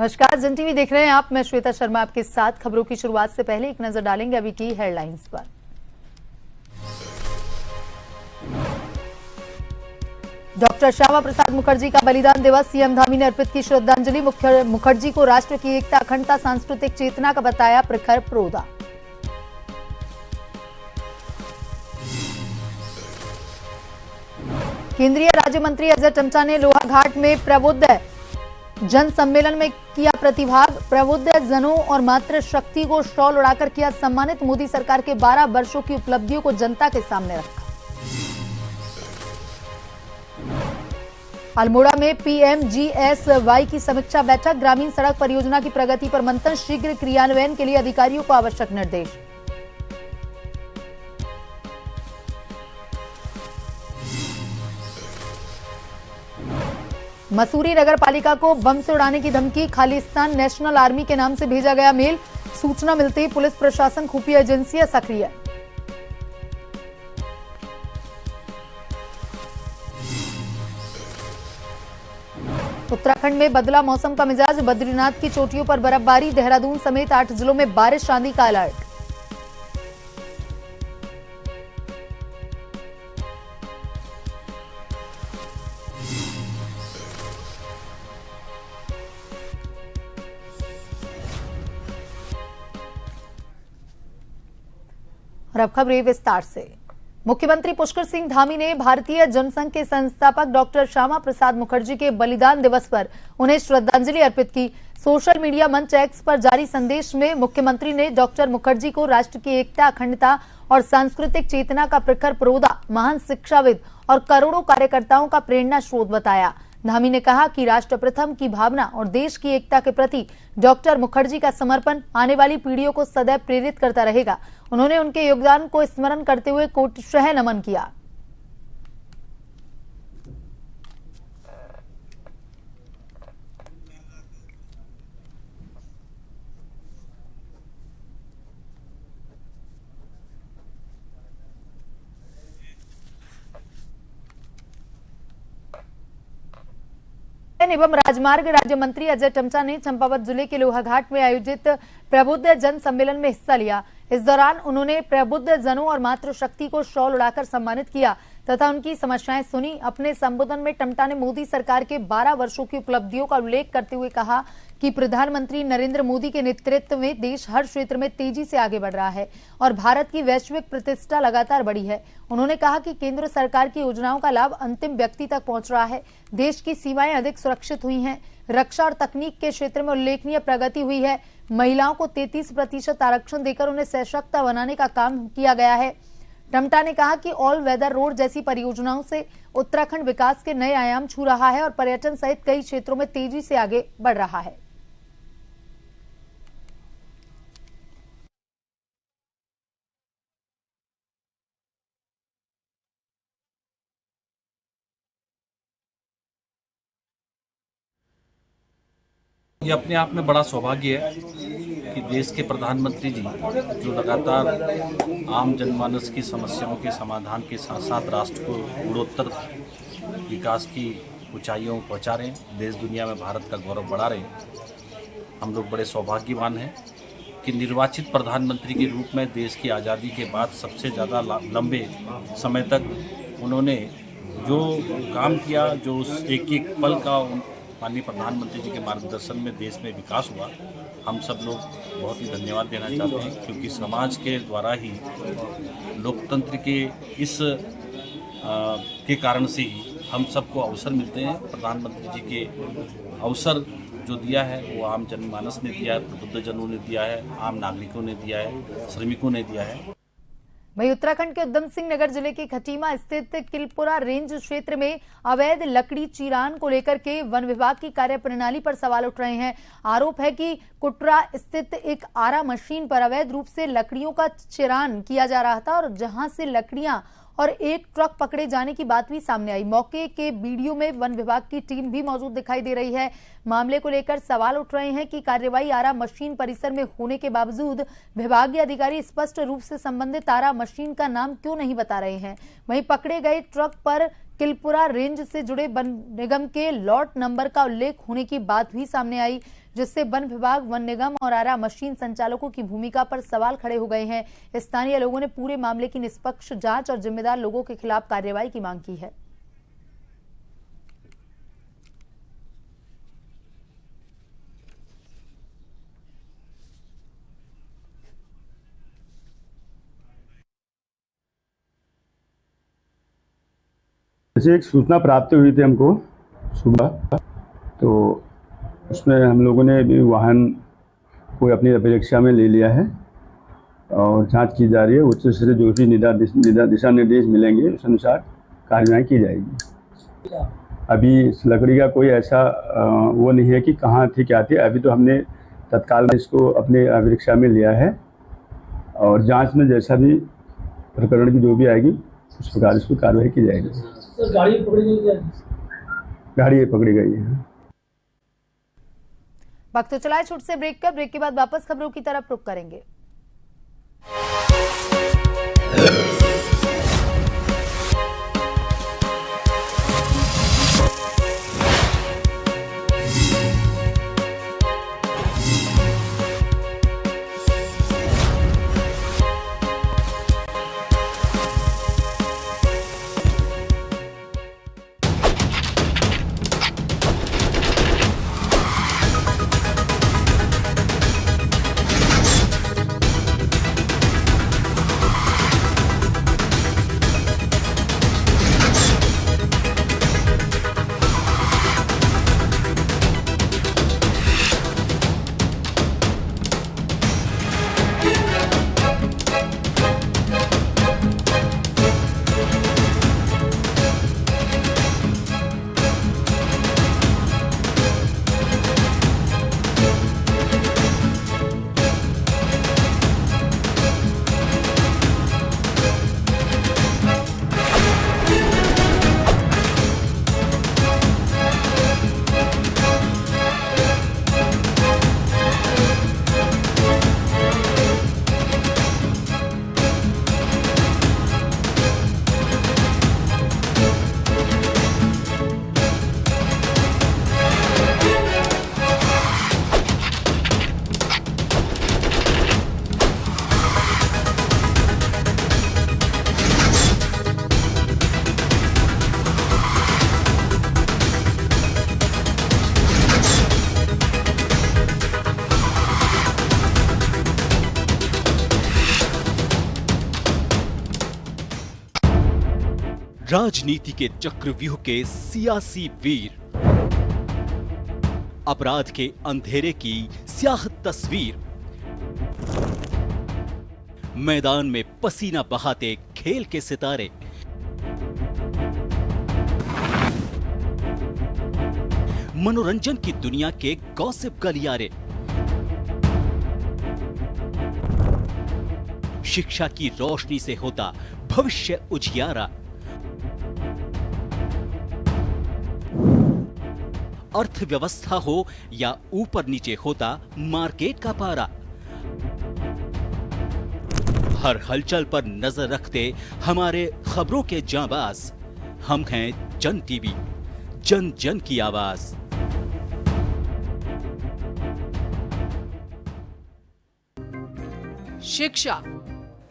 नमस्कार, जन टीवी देख रहे हैं आप। मैं श्वेता शर्मा आपके साथ। खबरों की शुरुआत से पहले एक नजर डालेंगे अभी की हेडलाइंस पर। डॉक्टर श्यामा प्रसाद मुखर्जी का बलिदान दिवस, सीएम धामी ने अर्पित की श्रद्धांजलि। मुखर्जी को राष्ट्र की एकता, अखंडता, सांस्कृतिक चेतना का बताया प्रखर प्रोदा। केंद्रीय राज्य मंत्री अजय टम्टा ने लोहाघाट में प्रबुद्ध जन सम्मेलन में किया प्रतिभाग। प्रबुद्ध जनों और मातृशक्ति को शॉल उड़ाकर किया सम्मानित। मोदी सरकार के 12 वर्षों की उपलब्धियों को जनता के सामने रखा। अल्मोड़ा में पीएमजीएसवाई की समीक्षा बैठक, ग्रामीण सड़क परियोजना की प्रगति पर मंथन, शीघ्र क्रियान्वयन के लिए अधिकारियों को आवश्यक निर्देश। मसूरी नगर पालिका को बम से उड़ाने की धमकी, खालिस्तान नेशनल आर्मी के नाम से भेजा गया मेल। सूचना मिलते ही पुलिस प्रशासन, खुफिया एजेंसियां सक्रिय। उत्तराखंड में बदला मौसम का मिजाज, बद्रीनाथ की चोटियों पर बर्फबारी, देहरादून समेत 8 जिलों में बारिश आंधी का अलर्ट। और अब खबरें विस्तार से। मुख्यमंत्री पुष्कर सिंह धामी ने भारतीय जनसंघ के संस्थापक डॉक्टर श्यामा प्रसाद मुखर्जी के बलिदान दिवस पर उन्हें श्रद्धांजलि अर्पित की। सोशल मीडिया मंच एक्स पर जारी संदेश में मुख्यमंत्री ने डॉक्टर मुखर्जी को राष्ट्र की एकता, अखंडता और सांस्कृतिक चेतना का प्रखर प्रोदा, महान शिक्षाविद और करोड़ों कार्यकर्ताओं का प्रेरणा स्रोत बताया। धामी ने कहा कि राष्ट्र प्रथम की भावना और देश की एकता के प्रति डॉक्टर मुखर्जी का समर्पण आने वाली पीढ़ियों को सदैव प्रेरित करता रहेगा। उन्होंने उनके योगदान को स्मरण करते हुए कोटिशः नमन किया। एवं राजमार्ग राज्य मंत्री अजय टम्टा ने चंपावत जिले के लोहाघाट में आयोजित प्रबुद्ध जन सम्मेलन में हिस्सा लिया। इस दौरान उन्होंने प्रबुद्ध जनों और मातृशक्ति को शॉल उड़ाकर सम्मानित किया तथा उनकी समस्याएं सुनी। अपने संबोधन में टम्टा ने मोदी सरकार के 12 वर्षों की उपलब्धियों का उल्लेख करते हुए कहा कि प्रधानमंत्री नरेंद्र मोदी के नेतृत्व में देश हर क्षेत्र में तेजी से आगे बढ़ रहा है और भारत की वैश्विक प्रतिष्ठा लगातार बढ़ी है। उन्होंने कहा कि केंद्र सरकार की योजनाओं का लाभ अंतिम व्यक्ति तक पहुंच रहा है। देश की सीमाएं अधिक सुरक्षित हुई हैं। रक्षा और तकनीक के क्षेत्र में उल्लेखनीय प्रगति हुई है। महिलाओं को 33% आरक्षण देकर उन्हें सशक्त बनाने का काम किया गया है। टम्टा ने कहा कि ऑल वेदर रोड जैसी परियोजनाओं से उत्तराखंड विकास के नए आयाम छू रहा है और पर्यटन सहित कई क्षेत्रों में तेजी से आगे बढ़ रहा है। ये अपने आप में बड़ा सौभाग्य है कि देश के प्रधानमंत्री जी जो लगातार आम जनमानस की समस्याओं के समाधान के साथ साथ राष्ट्र को गुणोत्तर विकास की ऊंचाइयों को पहुंचा रहे हैं, देश दुनिया में भारत का गौरव बढ़ा रहे हैं। हम लोग बड़े सौभाग्यवान हैं कि निर्वाचित प्रधानमंत्री के रूप में देश की आज़ादी के बाद सबसे ज़्यादा लंबे समय तक उन्होंने जो काम किया, जो एक एक पल का माननीय प्रधानमंत्री जी के मार्गदर्शन में देश में विकास हुआ, हम सब लोग बहुत ही धन्यवाद देना चाहते हैं क्योंकि समाज के द्वारा ही लोकतंत्र के इस के कारण से ही हम सबको अवसर मिलते हैं। प्रधानमंत्री जी के अवसर जो दिया है वो आम जनमानस ने दिया है, प्रबुद्धजनों ने दिया है, आम नागरिकों ने दिया है, श्रमिकों ने दिया है। वहीं उत्तराखंड के उधम सिंह नगर जिले के खटीमा स्थित किलपुरा रेंज क्षेत्र में अवैध लकड़ी चिरान को लेकर के वन विभाग की कार्यप्रणाली पर सवाल उठ रहे हैं। आरोप है कि कुटरा स्थित एक आरा मशीन पर अवैध रूप से लकड़ियों का चिरान किया जा रहा था और जहां से लकड़ियां और एक ट्रक पकड़े जाने की बात भी सामने आई। मौके के वीडियो में वन विभाग की टीम भी मौजूद दिखाई दे रही है। मामले को लेकर सवाल उठ रहे हैं कि कार्रवाई आरा मशीन परिसर में होने के बावजूद विभागीय अधिकारी स्पष्ट रूप से संबंधित आरा मशीन का नाम क्यों नहीं बता रहे हैं। वहीं पकड़े गए ट्रक पर किलपुरा रेंज से जुड़े वन निगम के लॉट नंबर का उल्लेख होने की बात भी सामने आई। जिससे वन विभाग, वन निगम और आरा मशीन संचालकों की भूमिका पर सवाल खड़े हो गए हैं। स्थानीय लोगों ने पूरे मामले की निष्पक्ष जांच और जिम्मेदार लोगों के खिलाफ कार्रवाई की मांग की है। जैसे एक सूचना प्राप्त हुई थी हमको सुबह, तो उसमें हम लोगों ने भी वाहन को अपनी अपेक्षा में ले लिया है और जांच की जा रही है। उच्च से जो भी दिशा निर्देश मिलेंगे उस अनुसार कार्रवाई की जाएगी। अभी इस लकड़ी का कोई ऐसा वो नहीं है कि कहाँ थी क्या थी। अभी तो हमने तत्काल में इसको अपने अपेक्षा में लिया है और जांच में जैसा भी प्रकरण की जो भी आएगी उस प्रकार इसको कार्रवाई की जाएगी। सर, गाड़ी पकड़ी गई है? गाड़ी पकड़ी गई है। वक्त तो चला है छोटे से ब्रेक का। ब्रेक के बाद वापस खबरों की तरफ रुख करेंगे। राजनीति के चक्रव्यूह के सियासी वीर, अपराध के अंधेरे की स्याह तस्वीर, मैदान में पसीना बहाते खेल के सितारे, मनोरंजन की दुनिया के गॉसिप गलियारे, शिक्षा की रोशनी से होता भविष्य उजियारा, अर्थव्यवस्था हो या ऊपर नीचे होता मार्केट का पारा, हर हलचल पर नजर रखते हमारे खबरों के जांबाज। हम हैं जन टीवी, जन जन की आवाज। शिक्षा,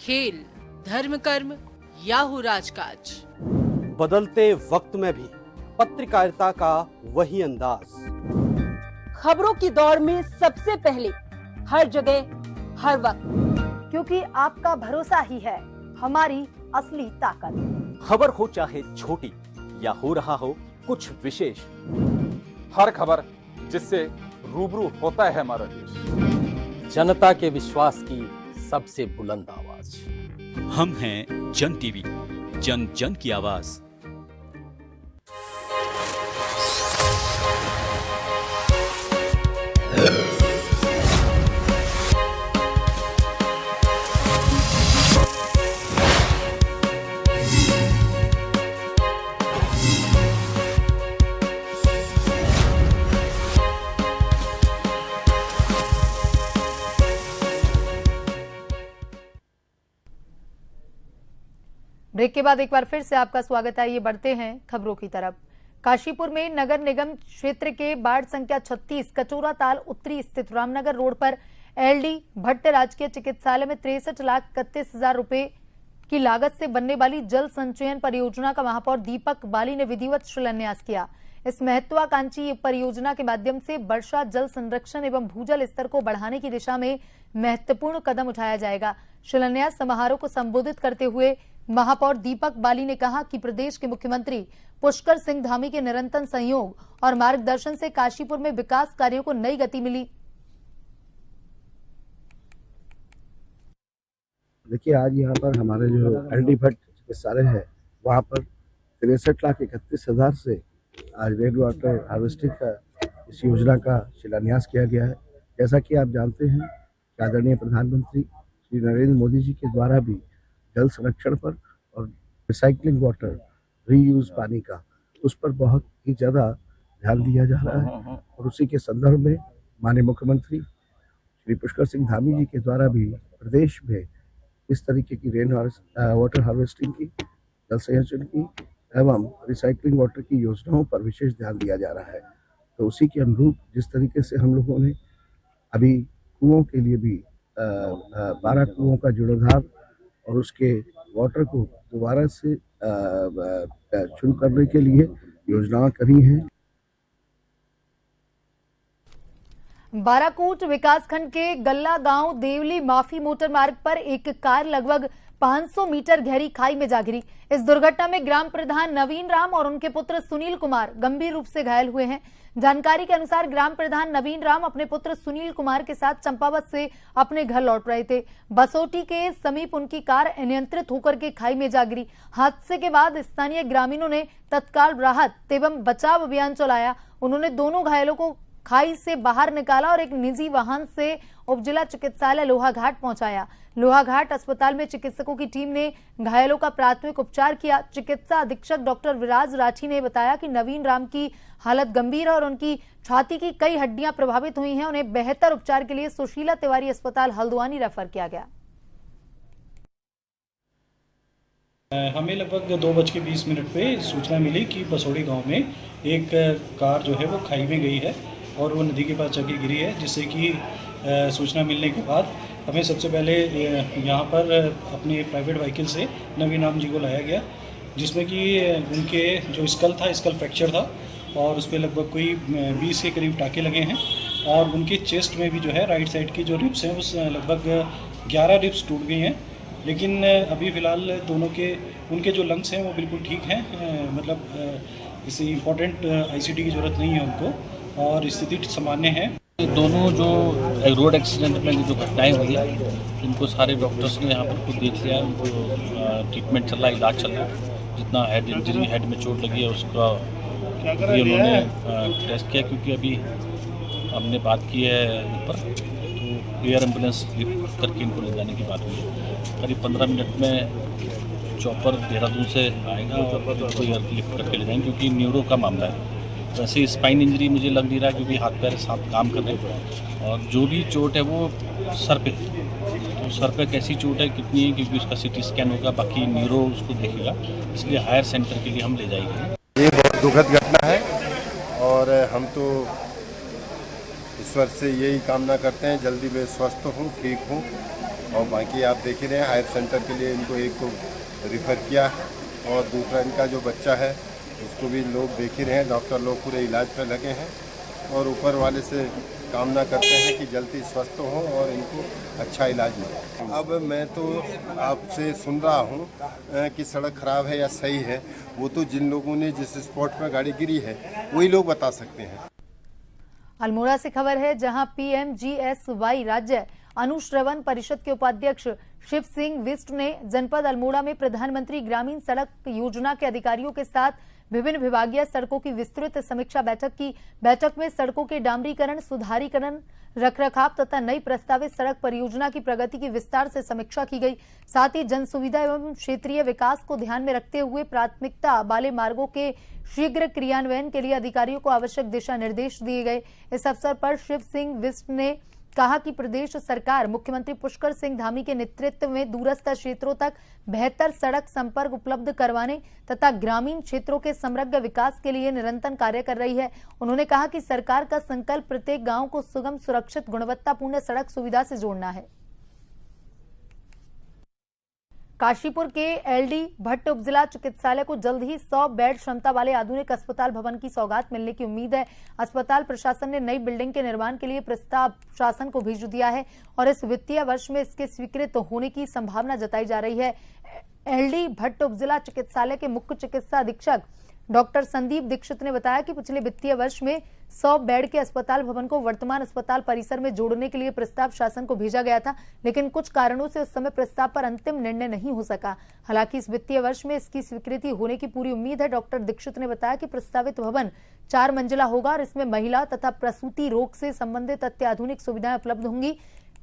खेल, धर्म कर्म या हो राजकाज, बदलते वक्त में भी पत्रकारिता का वही अंदाज। खबरों की दौड़ में सबसे पहले, हर जगह, हर वक्त, क्योंकि आपका भरोसा ही है हमारी असली ताकत। खबर हो चाहे छोटी या हो रहा हो कुछ विशेष, हर खबर जिससे रूबरू होता है हमारा देश। जनता के विश्वास की सबसे बुलंद आवाज। हम हैं जन टीवी, जन जन की आवाज। ब्रेक के बाद एक बार फिर से आपका स्वागत है। ये बढ़ते हैं खबरों की तरफ। काशीपुर में नगर निगम क्षेत्र के वार्ड संख्या 36 कचोरा ताल उत्तरी स्थित रामनगर रोड पर एलडी भट्ट राजकीय चिकित्सालय में 63,31,000 रुपए की लागत से बनने वाली जल संचयन परियोजना का महापौर दीपक बाली ने विधिवत शिलान्यास किया। इस महत्वाकांक्षी परियोजना के माध्यम से वर्षा जल संरक्षण एवं भूजल स्तर को बढ़ाने की दिशा में महत्वपूर्ण कदम उठाया जाएगा। शिलान्यास समारोह को संबोधित करते हुए महापौर दीपक बाली ने कहा कि प्रदेश के मुख्यमंत्री पुष्कर सिंह धामी के निरंतर सहयोग और मार्गदर्शन से काशीपुर में विकास कार्यों को नई गति मिली। देखिए, आज यहाँ पर हमारे जो एलडी भट्ट चिकित्सालय है वहाँ पर 63,31,000 से आज रेन वाटर हार्वेस्टिंग का इस योजना का शिलान्यास किया गया है। जैसा कि आप जानते हैं कि आदरणीय प्रधानमंत्री श्री नरेंद्र मोदी जी के द्वारा भी जल संरक्षण पर और रिसाइकलिंग वाटर रीयूज पानी का उस पर बहुत ही ज़्यादा ध्यान दिया जा रहा है और उसी के संदर्भ में माननीय मुख्यमंत्री श्री पुष्कर सिंह धामी जी के द्वारा भी प्रदेश में इस तरीके की रेन वाटर हार्वेस्टिंग की, जल संचयन की एवं रिसाइकलिंग वाटर की योजनाओं पर विशेष ध्यान दिया जा रहा है। तो उसी के अनुरूप जिस तरीके से हम लोगों ने अभी कुओं के लिए भी 12 कुओं का जीर्णोद्धार और उसके वाटर को दोबारा से शुरू करने के लिए योजनाएं करी हैं। बाराकोट विकासखंड के गल्ला गांव देवली माफी मोटर मार्ग पर एक कार लगभग 500 मीटर गहरी खाई में जा गिरी। इस दुर्घटना में ग्राम प्रधान नवीन राम और उनके पुत्र सुनील कुमार गंभीर रूप से घायल हुए हैं। जानकारी के अनुसार ग्राम प्रधान नवीन राम अपने पुत्र सुनील कुमार के साथ चंपावत से अपने घर लौट रहे थे। बसोटी के समीप उनकी कार अनियंत्रित होकर के खाई में जा गिरी। हादसे के बाद स्थानीय ग्रामीणों ने तत्काल राहत एवं बचाव अभियान चलाया। उन्होंने दोनों घायलों को खाई से बाहर निकाला और एक निजी वाहन से उपजिला चिकित्सालय लोहाघाट पहुंचाया। लोहाघाट अस्पताल में चिकित्सकों की टीम ने घायलों का प्राथमिक उपचार किया। चिकित्सा अधीक्षक डॉक्टर विराज राठी ने बताया कि नवीन राम की हालत गंभीर है और उनकी छाती की कई हड्डियां प्रभावित हुई हैं। उन्हें बेहतर उपचार के लिए सुशीला तिवारी अस्पताल हल्द्वानी रेफर किया गया। हमें लगभग 2:20 पे सूचना मिली कि बसोड़ी गांव में एक कार जो है वो खाई में गई है और वो नदी के पास जाके गिरी है, जिससे कि सूचना मिलने के बाद हमें सबसे पहले यहाँ पर अपने प्राइवेट व्हीकल से नवीन राम जी को लाया गया, जिसमें कि उनके जो स्कल फ्रैक्चर था और उस पर लगभग कोई 20 के करीब टाँके लगे हैं और उनके चेस्ट में भी जो है राइट साइड की जो रिब्स हैं उस लगभग 11 रिब्स टूट गई हैं। लेकिन अभी फ़िलहाल दोनों के उनके जो लंग्स हैं वो बिल्कुल ठीक हैं, मतलब इसे इम्पोर्टेंट आईसीटी की ज़रूरत नहीं है उनको और स्थिति सामान्य है। दोनों जो रोड एक्सीडेंट में जो घटनाएं हुई है उनको सारे डॉक्टर्स ने यहाँ पर खुद देख लिया, उनको ट्रीटमेंट चल रहा है, इलाज चल रहा है। जितना हेड इंजरी हेड में चोट लगी है उसका भी उन्होंने टेस्ट किया, क्योंकि अभी हमने बात की है ऊपर तो एयर एम्बुलेंस लिफ्ट करके इनको ले जाने की बात हुई है। करीब 15 मिनट में चॉपर देहरादून से आएगा और इनको एयर लिफ्ट करके ले जाएंगे, क्योंकि न्यूरो का मामला है। वैसे स्पाइन इंजरी मुझे लग नहीं रहा है, क्योंकि हाथ पैर साथ काम कर रहे हैं और जो भी चोट है वो सर पे, तो सर पे कैसी चोट है कितनी है, क्योंकि उसका सीटी स्कैन होगा, बाकी न्यूरो उसको देखेगा, इसलिए हायर सेंटर के लिए हम ले जाएंगे। ये बहुत दुखद घटना है और हम तो ईश्वर से यही कामना करते हैं जल्दी वे स्वस्थ हों, ठीक हों। और बाकी आप देख ही रहे हैं हायर सेंटर के लिए इनको एक को रिफ़र किया और दूसरा इनका जो बच्चा है उसको भी लोग देख ही रहे हैं, डॉक्टर लोग पूरे इलाज पर लगे हैं और ऊपर वाले से कामना करते हैं कि जल्दी स्वस्थ हो और इनको अच्छा इलाज मिले। अब मैं तो आपसे सुन रहा हूँ कि सड़क खराब है या सही है, वो तो जिन लोगों ने जिस स्पॉट पर गाड़ी गिरी है वही लोग बता सकते हैं। अल्मोड़ा से खबर है, जहां PMGSY राज्य अनुश्रवण परिषद के उपाध्यक्ष शिव सिंह बिष्ट ने जनपद अल्मोड़ा में प्रधानमंत्री ग्रामीण सड़क योजना के अधिकारियों के साथ विभिन्न विभागीय सड़कों की विस्तृत समीक्षा बैठक की। बैठक में सड़कों के डामरीकरण, सुधारीकरण, रखरखाव तथा नई प्रस्तावित सड़क परियोजना की प्रगति की विस्तार से समीक्षा की गई। साथ ही जन सुविधा एवं क्षेत्रीय विकास को ध्यान में रखते हुए प्राथमिकता वाले मार्गों के शीघ्र क्रियान्वयन के लिए अधिकारियों को आवश्यक दिशा निर्देश दिए गए। इस अवसर पर शिव सिंह बिष्ट ने कहा कि प्रदेश सरकार मुख्यमंत्री पुष्कर सिंह धामी के नेतृत्व में दूरस्थ क्षेत्रों तक बेहतर सड़क संपर्क उपलब्ध करवाने तथा ग्रामीण क्षेत्रों के समग्र विकास के लिए निरंतर कार्य कर रही है। उन्होंने कहा कि सरकार का संकल्प प्रत्येक गांव को सुगम, सुरक्षित, गुणवत्तापूर्ण सड़क सुविधा से जोड़ना है। काशीपुर के एलडी भट्ट उपजिला चिकित्सालय को जल्द ही 100 बेड क्षमता वाले आधुनिक अस्पताल भवन की सौगात मिलने की उम्मीद है। अस्पताल प्रशासन ने नई बिल्डिंग के निर्माण के लिए प्रस्ताव शासन को भेज दिया है और इस वित्तीय वर्ष में इसके स्वीकृत होने की संभावना जताई जा रही है। एलडी भट्ट उपजिला चिकित्सालय के मुख्य चिकित्सा अधीक्षक डॉक्टर संदीप दीक्षित ने बताया कि पिछले वित्तीय वर्ष में 100 बेड के अस्पताल भवन को वर्तमान अस्पताल परिसर में जोड़ने के लिए प्रस्ताव शासन को भेजा गया था, लेकिन कुछ कारणों से उस समय प्रस्ताव पर अंतिम निर्णय नहीं हो सका। हालांकि इस वित्तीय वर्ष में इसकी स्वीकृति होने की पूरी उम्मीद है। डॉक्टर दीक्षित ने बताया कि प्रस्तावित भवन 4 मंजिला होगा और इसमें महिला तथा प्रसूति रोग से संबंधित अत्याधुनिक सुविधाएं उपलब्ध होंगी,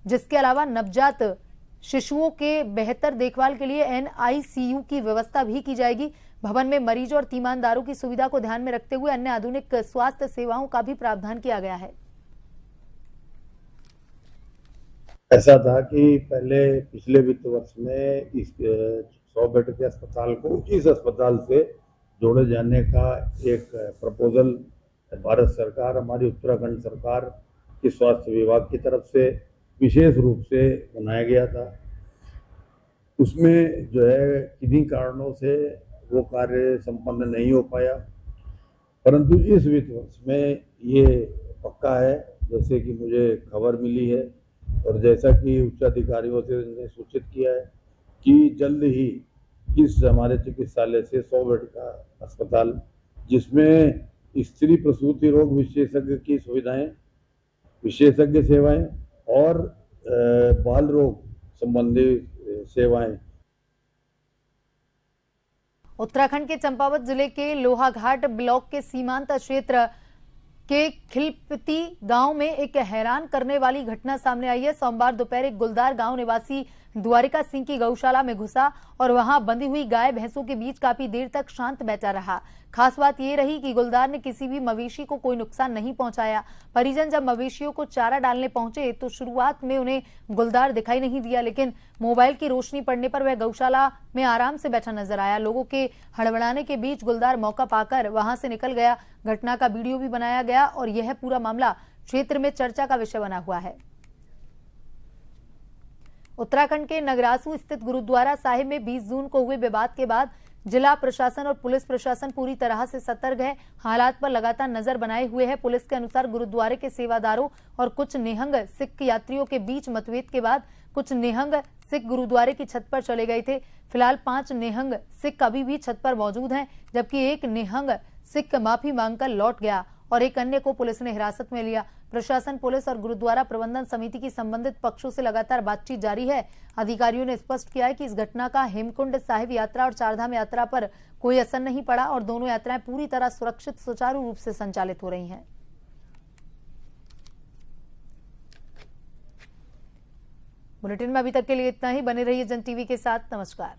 जिसके अलावा नवजात शिशुओं के बेहतर देखभाल के लिए NICU की व्यवस्था भी की जाएगी। भवन में मरीजों और तीमानदारों की सुविधा को ध्यान में रखते हुए अन्य आधुनिक स्वास्थ्य सेवाओं का भी प्रावधान किया गया है। ऐसा था कि पहले पिछले वित्त वर्ष में इस 100 बेड के अस्पताल को इस अस्पताल से जोड़े जाने का एक प्रपोजल भारत सरकार, हमारी उत्तराखंड सरकार के स्वास्थ्य विभाग की तरफ से विशेष रूप से बनाया गया था। उसमें जो है किन्हीं कारणों से वो कार्य संपन्न नहीं हो पाया, परंतु इस वित्त वर्ष में ये पक्का है, जैसे कि मुझे खबर मिली है और जैसा कि उच्च अधिकारियों से ने सूचित किया है कि जल्द ही इस हमारे चिकित्सालय से 100 बेड का अस्पताल, जिसमें स्त्री प्रसूति रोग विशेषज्ञ की सुविधाएं, विशेषज्ञ सेवाएं और बाल रोग संबंधी सेवाएं। उत्तराखंड के चंपावत जिले के लोहाघाट ब्लॉक के सीमांत क्षेत्र के खिलपति गांव में एक हैरान करने वाली घटना सामने आई है। सोमवार दोपहर एक गुलदार गांव निवासी द्वारिका सिंह की गौशाला में घुसा और वहां बंधी हुई गाय भैंसों के बीच काफी देर तक शांत बैठा रहा। खास बात यह रही कि गुलदार ने किसी भी मवेशी को कोई नुकसान नहीं पहुंचाया। परिजन जब मवेशियों को चारा डालने पहुंचे तो शुरुआत में उन्हें गुलदार दिखाई नहीं दिया, लेकिन मोबाइल की रोशनी पड़ने पर वह गौशाला में आराम से बैठा नजर आया। लोगों के हड़बड़ाने के बीच गुलदार मौका पाकर वहां से निकल गया। घटना का वीडियो भी बनाया गया और यह पूरा मामला क्षेत्र में चर्चा का विषय बना हुआ है। उत्तराखंड के नगरासू स्थित गुरुद्वारा साहिब में 20 जून को हुए विवाद के बाद जिला प्रशासन और पुलिस प्रशासन पूरी तरह से सतर्क है, हालात पर लगातार नजर बनाए हुए है। पुलिस के अनुसार गुरुद्वारे के सेवादारों और कुछ निहंग सिख यात्रियों के बीच मतभेद के बाद कुछ निहंग सिख गुरुद्वारे की छत पर चले गए थे। फिलहाल 5 निहंग सिख अभी भी छत पर मौजूद हैं, जबकि एक निहंग सिख माफी मांगकर लौट गया और एक अन्य को पुलिस ने हिरासत में लिया। प्रशासन, पुलिस और गुरुद्वारा प्रबंधन समिति की संबंधित पक्षों से लगातार बातचीत जारी है। अधिकारियों ने स्पष्ट किया है कि इस घटना का हेमकुंड साहिब यात्रा और चारधाम यात्रा पर कोई असर नहीं पड़ा और दोनों यात्राएं पूरी तरह सुरक्षित, सुचारू रूप से संचालित हो रही हैं। बुलेटिन में अभी तक के लिए इतना ही। बने रहिए जन टीवी के साथ। नमस्कार।